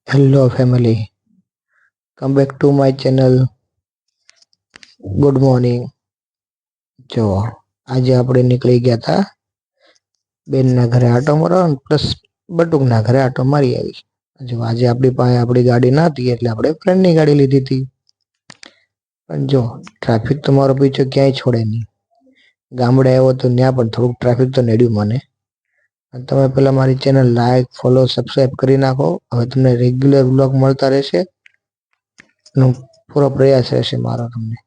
Hello family, come back to my channel. Good morning. જો આજે આપણે નીકળી ગયા હતા બેનના ઘરે આટો મારવા, પ્લસ બટુકના ઘરે આટો મારી આવી. જો આજે આપણી પાસે આપણી ગાડી ના હતી એટલે આપણે ફ્રેન્ડની ગાડી લીધી હતી. પણ જો ટ્રાફિક તો મારો પીછો ક્યાંય છોડે નહીં. ગામડે આવ્યો તો ત્યાં પણ થોડુંક ટ્રાફિક તો નડ્યું મને. તમે પેલા મારી ચેનલ લાઈક, ફોલો, સબસ્ક્રાઈબ કરી નાખો. હવે તમને રેગ્યુલર બ્લોગ મળતા રહેશે. નો પૂરો પ્રયાસ રહેશે મારો તમને.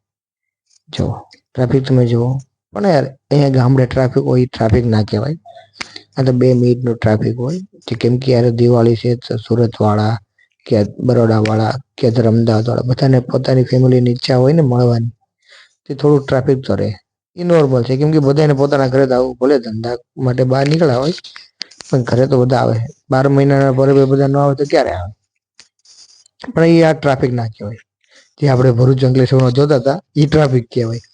જો ટ્રાફિક તમે જુઓ, પણ યાર અહીંયા ગામડે ટ્રાફિક હોય એ ટ્રાફિક ના કહેવાય. આ તો 2 મિનિટનો ટ્રાફિક હોય. કેમ કે યાર દિવાળી છે, સુરતવાળા કે બરોડાવાળા કે અમદાવાદવાળા બધાને પોતાની ફેમિલીની ઈચ્છા હોય ને મળવાની, તે થોડું ટ્રાફિક તો રહે. એ નોર્મલ છે, કેમ કે બધાને પોતાના ઘરે આવવું, ભલે ધંધા માટે બહાર નીકળ્યા હોય પણ ઘરે તો બધા આવે. 12 મહિનાના પર્વે બધા ન આવે તો ક્યારે આવે? પણ એ આ ટ્રાફિક ના કહેવાય. જે આપણે ભરૂચ અંકલેશ્વરમાં જોતા હતા એ ટ્રાફિક કહેવાય.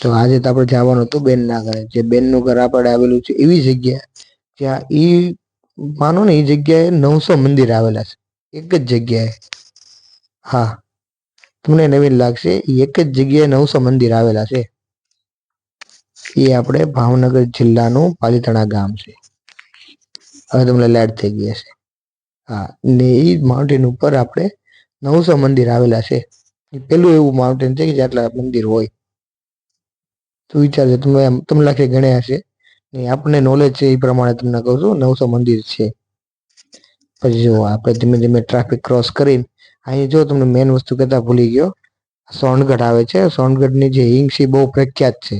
તો આજે તો આપણે જવાનું હતું બેનના ઘરે. જે બેનનું ઘર આપણે આવેલું છે એવી જગ્યા જ્યાં ઈ માનો ને એ જગ્યાએ 900 મંદિર આવેલા છે એક જ જગ્યાએ. હા, તમને નવીન લાગશે, એક જ જગ્યાએ 900 મંદિર આવેલા છે. એ આપણે ભાવનગર જિલ્લાનું પાલીતાણા ગામ છે. હવે તમને લાઈટ થઈ ગઈ હશે. હા, ને એ માઉન્ટેન ઉપર આપણે 900 મંદિર આવેલા છે. એ પેલું એવું માઉન્ટેન છે કે જેટલા મંદિર હોય. તો વિચારજો, તમને લાગે ગણ્યા હશે. ને આપણને નોલેજ છે એ પ્રમાણે તમને કહું છું, 900 મંદિર છે. પછી જો આપણે ધીમે ધીમે ટ્રાફિક ક્રોસ કરીને અહીં જો તમને મેન વસ્તુ કહેતા ભૂલી ગયો, સોનગઢ આવે છે. સોનગઢની જે હિંગ છે બહુ પ્રખ્યાત છે.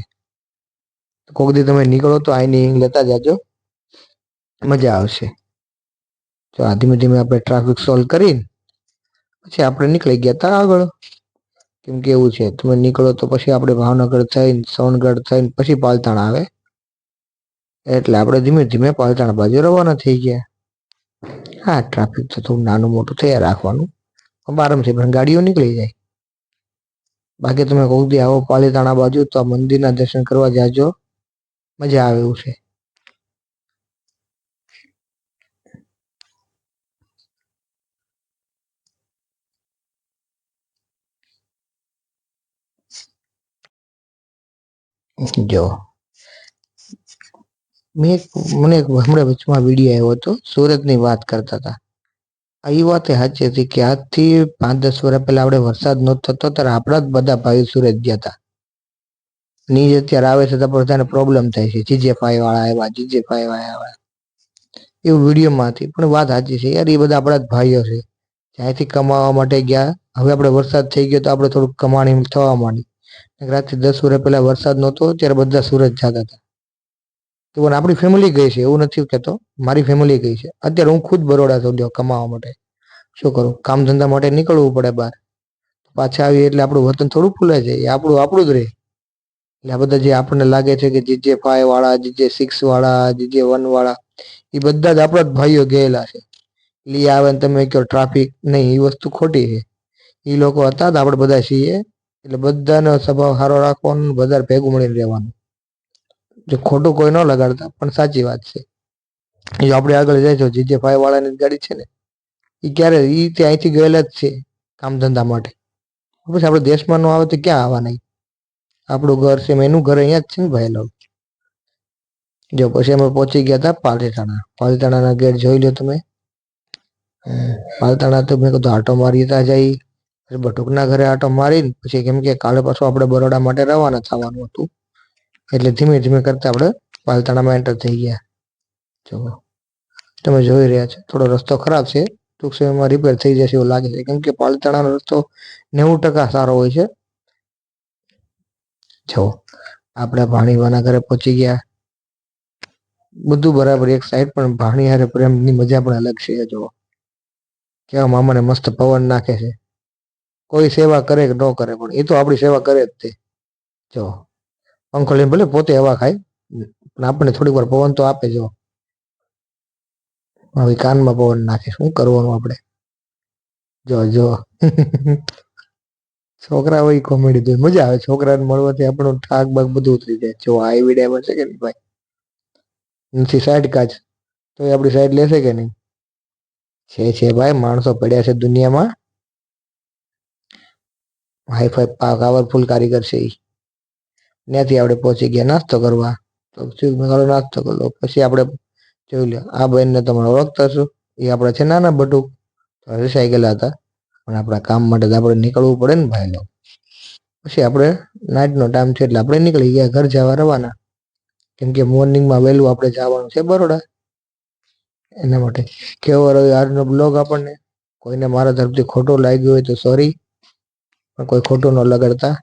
કોક દી તમે નીકળો તો અહીંની હિંગ લેતા જાજો, મજા આવશે. તો આ ધીમે ધીમે આપણે ટ્રાફિક સોલ્વ કરીને પછી આપણે નીકળી ગયા હતા આગળ. કેમ કે એવું છે, તમે નીકળો તો પછી આપણે ભાવનગર થઈને, સોનગઢ થઈને પછી પાલતાણા આવે. એટલે આપણે ધીમે ધીમે પાલતાણા બાજુ રવાના થઈ ગયા. હા, ટ્રાફિક તો થોડું નાનું મોટું થયા રાખવાનું, આરામથી પણ ગાડીઓ નીકળી જાય. બાકી તમે કોક દી આવો પાલીતાણા બાજુ તો આ મંદિરના દર્શન કરવા જાજો, મજા આવે એવું છે. જો મને હમણાં વચમાં વિડીયો આવ્યો હતો, સુરતની વાત કરતા હતા. એ વાત સાચી હતી કે આજથી 5-10 વર્ષ પહેલા આપણે વરસાદ નહોતો થતો ત્યારે આપણા જ બધા ભાઈ સુરત ગયા હતા. નીજ અત્યારે આવે છે તો બધાને પ્રોબ્લેમ થાય છે. GJ5 વાળા આવ્યા, GJ5 આવ્યા, એવું વિડીયોમાં હતી. પણ વાત સાચી છે યાર, એ બધા આપણા જ ભાઈઓ છે. જ્યાંથી કમાવા માટે ગયા, હવે આપણે વરસાદ થઈ ગયો તો આપણે થોડુંક કમાણી થવા માંડી. રાતથી 10 વર્ષ પહેલા વરસાદ નહોતો ત્યારે બધા સુરત જતા હતા. તો આપણી ફેમિલી ગઈ છે, એવું નથી કહેતો, મારી ફેમિલી ગઈ છે. અત્યારે હું ખુદ બરોડા છું કમાવા માટે. શું કરું, કામ ધંધા માટે નીકળવું પડે બહાર. પાછા આવીએ એટલે આપણું વતન થોડું ભૂલાઈ જાય, આપણું જ રહે. એટલે આ બધા જે આપણને લાગે છે કે GJ5 વાળા, GJ6 વાળા, GJ1 વાળા, એ બધા જ આપણા જ ભાઈઓ ગયેલા છે. એટલે આવે ને તમે કહો ટ્રાફિક નહીં, એ વસ્તુ ખોટી છે. એ લોકો હતા તો આપણે બધા છીએ. એટલે બધાનો સ્વભાવ સારો રાખવાનો, બધા ભેગું મળીને રહેવાનું. જો ખોટું કોઈ ન લગાડતા, પણ સાચી વાત છે. એ આપણે આગળ જાય તો GJ5 વાળાની ગાડી છે ને, એ ક્યારે અહીંથી ગયેલા જ છે કામ ધંધા માટે. પછી આપણે દેશમાં ન આવે તો ક્યાં આવવાના? આપણું ઘર છે, એનું ઘર અહીંયા જ છે ને ભાઈ લોકો. જો પછી અમે પહોંચી ગયા હતા પાલીતાણા. પાલીતાણાના ગેટ જોઈ લો તમે. પાલીતાણા તો મેં કીધું આટો મારી ત્યાં જઈ. બટુકના ઘરે આટો મારીને પછી, કેમ કે કાલે પાછું આપણે બરોડા માટે રવાના થવાનું હતું, એટલે ધીમે ધીમે કરતા આપણે પાલીતાણામાં એન્ટર થઈ ગયા. જો તમે જોઈ રહ્યા છો, થોડો રસ્તો ખરાબ છે, ટૂંક સમયમાં રિપેર થઈ જશે એવું લાગે છે. કેમ કે પાલીતાણાનો રસ્તો 90% સારો હોય છે. જો આપણે ભાણીવાના ઘરે પહોંચી ગયા, બધું બરાબર એક સાઈડ, પણ ભાણી હારે પ્રેમની મજા પણ અલગ છે. જો કેવા મામાને મસ્ત પવન નાખે છે. કોઈ સેવા કરે કે ન કરે, પણ એ તો આપણી સેવા કરે જ તે. જો પંખો લઈને ભલે પોતે હવા ખાય, પણ આપણને થોડીક વાર પવન તો આપે. જો હવે કાનમાં પવન નાખે, શું કરવાનું આપણે? જો જો છોકરા હોય કોમેડી જોઈ મજા આવે. છોકરાને મળવાથી આપણું થાક બાક બધું ઉતરી જાય. જો આ વિડીયોમાં છે કે નહીં, ભાઈ નથી સાઈડ કાચ તો એ આપણી સાઈડ લેશે કે નહીં? છે ભાઈ, માણસો પડ્યા છે દુનિયામાં. હાઈફાઈ પાવરફુલ કારીગર છે ઈ. ત્યાંથી આપણે પહોંચી ગયા નાસ્તો કરવા. તો નાસ્તો કરો પછી આપણે જોઈ લો, આ બેનને તમે ઓળખતા છો, એ આપણે છે નાના બટુક સાયકલ હતા, પણ આપણા કામ માટે તો આપણે નીકળવું પડે ને ભાઈ લોકો. પછી આપણે નાઇટનો ટાઈમ છે એટલે આપણે નીકળી ગયા ઘર જવા રવાના, કેમ કે મોર્નિંગમાં વહેલું આપણે જવાનું છે બરોડા. એના માટે કેવો રહ્યો આજનો બ્લોગ આપણને. કોઈને મારા તરફથી ખોટો લાગ્યો હોય તો સોરી, પણ કોઈ ખોટું ન લગાડતા.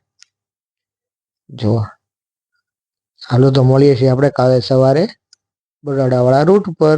જો હાલો તો મળીએ છીએ આપણે કાલે સવારે બરાડાવાળા રૂટ ઉપર.